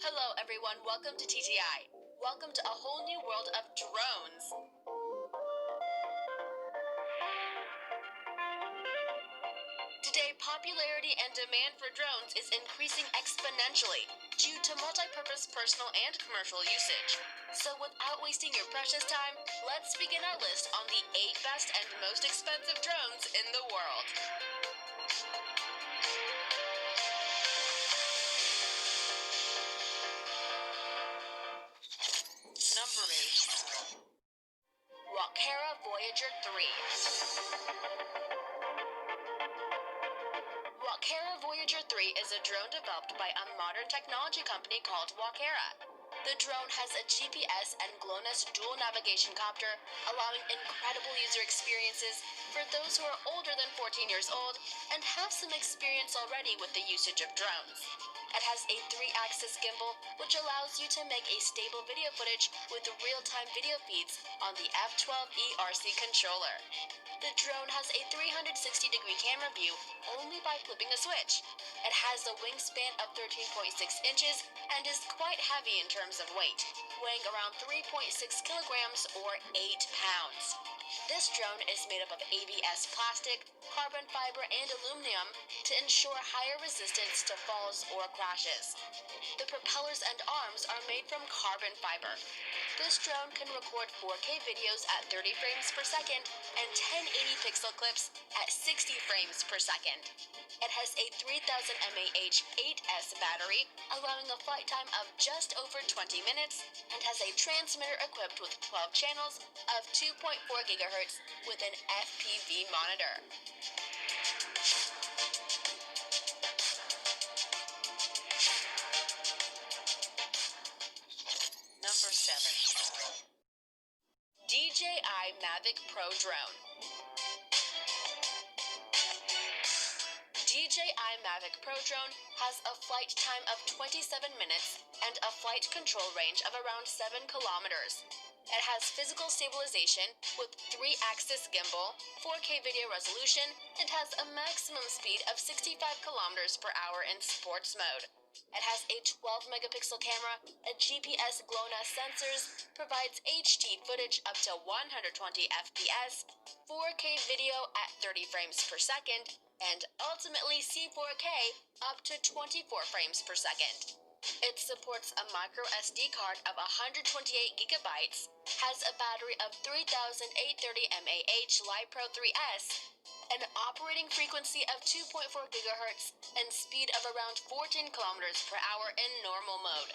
Hello everyone, welcome to TTI. Welcome to a whole new world of drones. Today, popularity and demand for drones is increasing exponentially due to multi-purpose personal and commercial usage. So without wasting your precious time, let's begin our list on the 8 best and most expensive drones in the world. Number 8. Voyager III. Voyager III is a drone developed by a modern technology company called Voyager. The drone has a GPS and GLONASS dual navigation copter, allowing incredible user experiences for those who are older than 14 years old and have some experience already with the usage of drones. It has a 3-axis gimbal, which allows you to make a stable video footage with real-time video feeds on the F12E RC controller. The drone has a 360-degree camera view only by flipping a switch. It has a wingspan of 13.6 inches and is quite heavy in terms of weight, weighing around 3.6 kilograms or 8 pounds. This drone is made up of ABS plastic, carbon fiber, and aluminum to ensure higher resistance to falls or crashes. The propellers and arms are made from carbon fiber. This drone can record 4K videos at 30 frames per second and 1080 pixel clips at 60 frames per second. It has a 3000 mAh 8S battery, allowing a flight time of just over 20 minutes, and has a transmitter equipped with 12 channels of 2.4 GHz with an FPV monitor. Number 7. DJI Mavic Pro drone. DJI Mavic Pro drone has a flight time of 27 minutes and a flight control range of around 7 kilometers. It has physical stabilization with 3-axis gimbal, 4K video resolution, and has a maximum speed of 65 kilometers per hour in sports mode. It has a 12-megapixel camera, a GPS GLONASS sensors, provides HD footage up to 120 FPS, 4K video at 30 frames per second, and ultimately C4K up to 24 frames per second. It supports a micro SD card of 128 gigabytes, has a battery of 3830 mAh LiPro 3S, an operating frequency of 2.4 GHz, and speed of around 14 kilometers per hour in normal mode.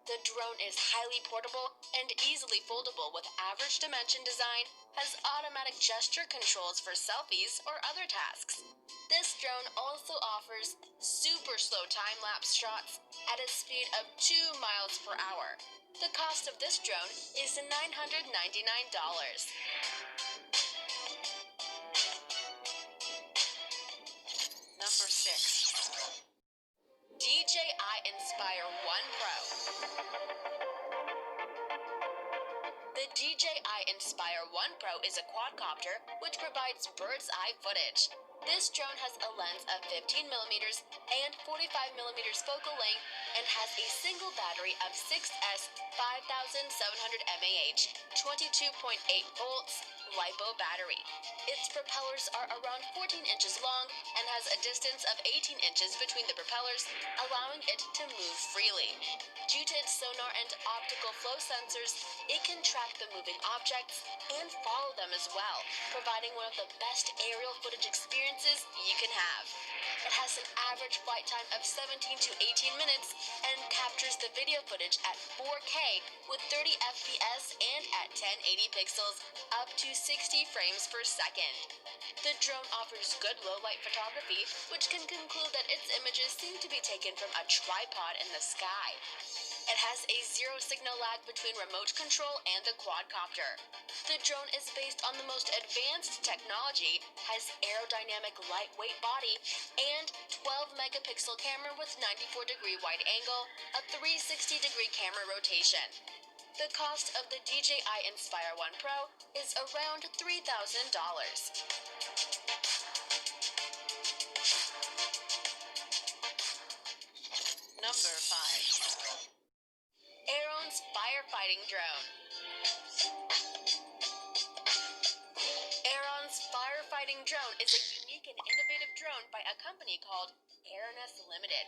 The drone is highly portable and easily foldable with average dimension design, has automatic gesture controls for selfies or other tasks. This drone also offers super slow time-lapse shots at a speed of 2 miles per hour. The cost of this drone is $999. Number 6. DJI Inspire 1 Pro. The DJI Inspire 1 Pro is a quadcopter which provides bird's eye footage. This drone has a lens of 15mm and 45mm focal length and has a single battery of 6S 5700 mAh, 22.8 volts, LiPo battery. Its propellers are around 14 inches long and has a distance of 18 inches between the propellers, allowing it to move freely. Due to its sonar and optical flow sensors, it can track the moving objects and follow them as well, providing one of the best aerial footage experiences you can have. It has an average flight time of 17 to 18 minutes and captures the video footage at 4K with 30 FPS and at 1080 pixels up to 60 frames per second. The drone offers good low-light photography, which can conclude that its images seem to be taken from a tripod in the sky. It has a zero signal lag between remote control and the quadcopter. The drone is based on the most advanced technology, has aerodynamic lightweight body, and 12-megapixel camera with 94-degree wide angle, a 360-degree camera rotation. The cost of the DJI Inspire 1 Pro is around $3,000. Number 5. firefighting drone. Aerons firefighting drone is a unique and innovative drone by a company called Aerons Limited.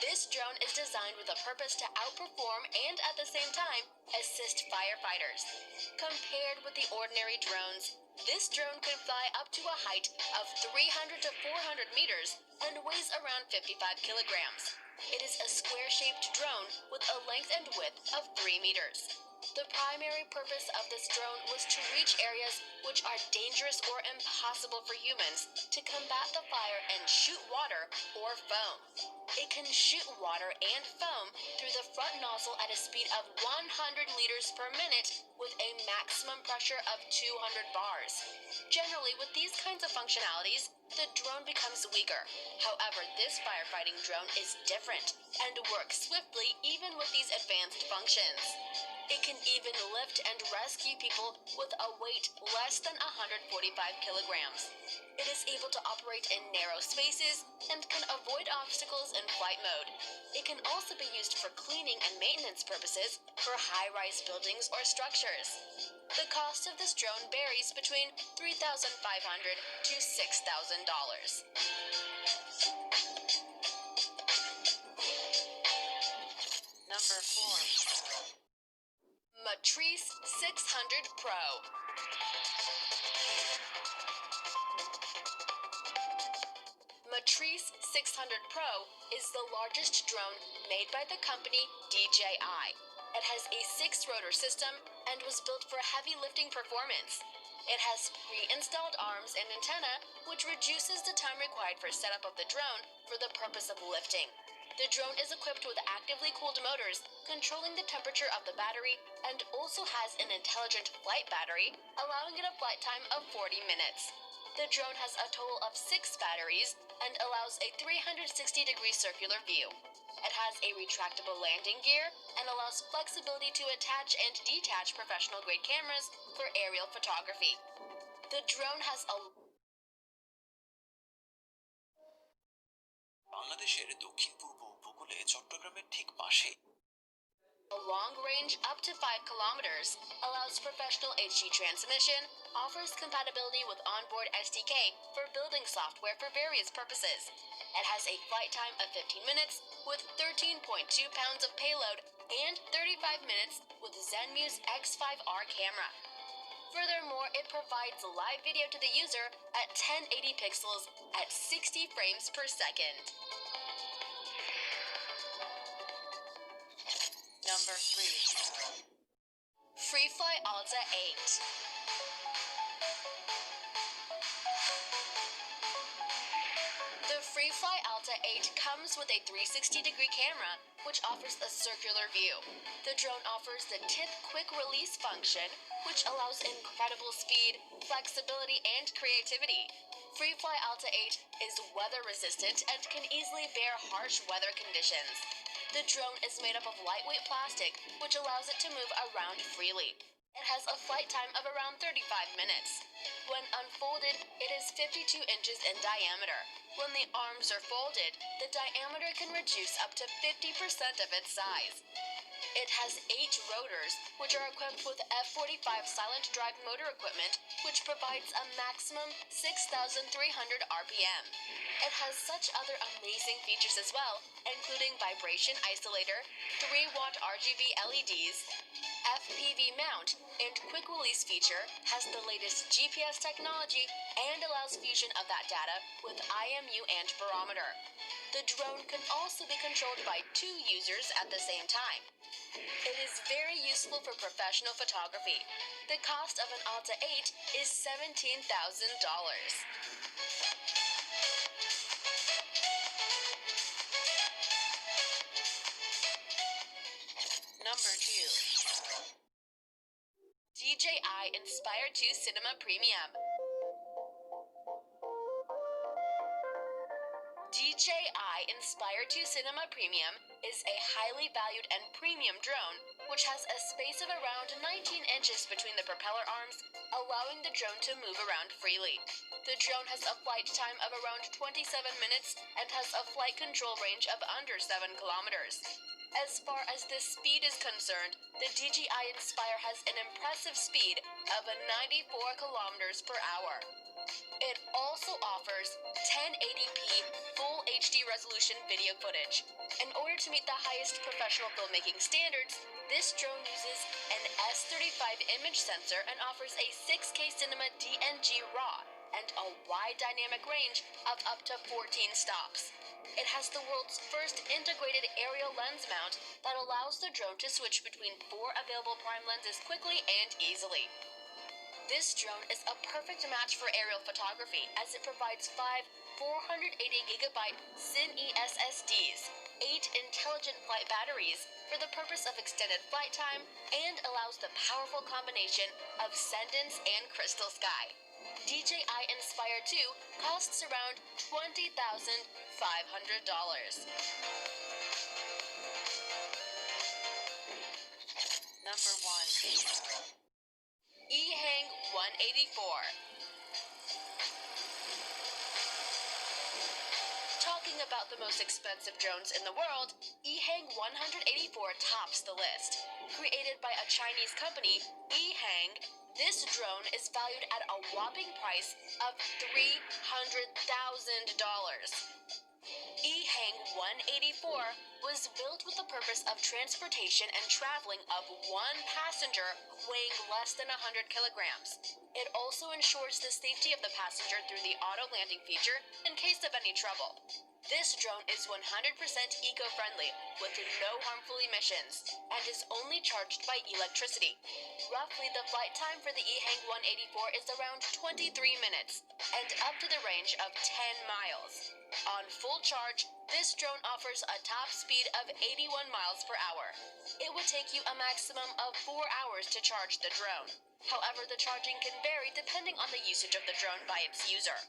This drone is designed with a purpose to outperform and at the same time assist firefighters. Compared with the ordinary drones, this drone can fly up to a height of 300 to 400 meters and weighs around 55 kilograms. It is a square-shaped drone with a length and width of 3 meters. The primary purpose of this drone was to reach areas which are dangerous or impossible for humans to combat the fire and shoot water or foam. It can shoot water and foam through the front nozzle at a speed of 100 liters per minute with a maximum pressure of 200 bars. Generally, with these kinds of functionalities, the drone becomes weaker. However, this firefighting drone is different and works swiftly even with these advanced functions. It can even lift and rescue people with a weight less than 145 kilograms. It is able to operate in narrow spaces and can avoid obstacles in flight mode. It can also be used for cleaning and maintenance purposes for high-rise buildings or structures. The cost of this drone varies between $3,500 to $6,000. Number 4. Matrice 600 Pro. Matrice 600 Pro is the largest drone made by the company DJI. It has a 6-rotor system and was built for heavy lifting performance. It has pre-installed arms and antenna, which reduces the time required for setup of the drone for the purpose of lifting. The drone is equipped with actively cooled motors, controlling the temperature of the battery, and also has an intelligent flight battery, allowing it a flight time of 40 minutes. The drone has a total of 6 batteries and allows a 360-degree circular view. It has a retractable landing gear and allows flexibility to attach and detach professional-grade cameras for aerial photography. The drone has a বাংলাদেশের দক্ষিণ-পূর্ব উপকূলে চট্টগ্রামের ঠিক পাশে long range up to 5 kilometers, allows professional HD transmission, offers compatibility with onboard SDK for building software for various purposes. It has a flight time of 15 minutes with 13.2 pounds of payload and 35 minutes with Zenmuse X5R camera. Furthermore, it provides live video to the user at 1080 pixels at 60 frames per second. Number 3. Freefly Alta 8. The Freefly Alta 8 comes with a 360-degree camera, which offers a circular view. The drone offers the tip quick release function, which allows incredible speed, flexibility, and creativity. Freefly Alta 8 is weather resistant and can easily bear harsh weather conditions. The drone is made up of lightweight plastic, which allows it to move around freely. It has a flight time of around 35 minutes. When unfolded, it is 52 inches in diameter. When the arms are folded, the diameter can reduce up to 50% of its size. It has 8 rotors, which are equipped with F45 silent drive motor equipment, which provides a maximum 6,300 RPM. It has such other amazing features as well, including vibration isolator, 3-watt RGB LEDs, FPV mount, and quick release feature, has the latest GPS technology, and allows fusion of that data with IMU and barometer. The drone can also be controlled by 2 users at the same time. It is very useful for professional photography. The cost of an Alta 8 is $17,000. Number 2. DJI Inspire 2 Cinema Premium. DJI Inspire 2 Cinema Premium is a highly valued and premium drone which has a space of around 19 inches between the propeller arms, allowing the drone to move around freely. The drone has a flight time of around 27 minutes and has a flight control range of under 7 kilometers. As far as the speed is concerned, the DJI Inspire has an impressive speed of 94 kilometers per hour. It also offers 1080p full HD resolution video footage. In order to meet the highest professional filmmaking standards, this drone uses an S35 image sensor and offers a 6K Cinema DNG RAW and a wide dynamic range of up to 14 stops. It has the world's first integrated aerial lens mount that allows the drone to switch between 4 available prime lenses quickly and easily. This drone is a perfect match for aerial photography as it provides 5 480GB Cine SSDs, 8 intelligent flight batteries for the purpose of extended flight time, and allows the powerful combination of Sendence and Crystal Sky. DJI Inspire 2 costs around $20,500. Number 1. EHang 184. Talking about the most expensive drones in the world, EHang 184 tops the list. Created by a Chinese company, EHang, this drone is valued at a whopping price of $300,000. EHang 184 was built with the purpose of transportation and traveling of one passenger weighing less than 100 kilograms. It also ensures the safety of the passenger through the auto landing feature in case of any trouble. This drone is 100% eco-friendly with no harmful emissions and is only charged by electricity. Roughly, the flight time for the EHang 184 is around 23 minutes and up to the range of 10 miles. On full charge, this drone offers a top speed of 81 miles per hour. It would take you a maximum of 4 hours to charge the drone. However, the charging can vary depending on the usage of the drone by its user.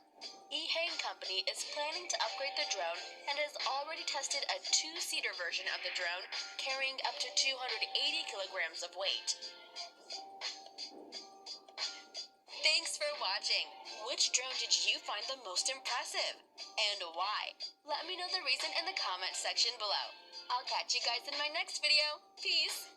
EHang Company is planning to upgrade the drone and has already tested a 2-seater version of the drone, carrying up to 280 kilograms of weight. Thanks for watching. Which drone did you find the most impressive? And why? Let me know the reason in the comment section below. I'll catch you guys in my next video. Peace!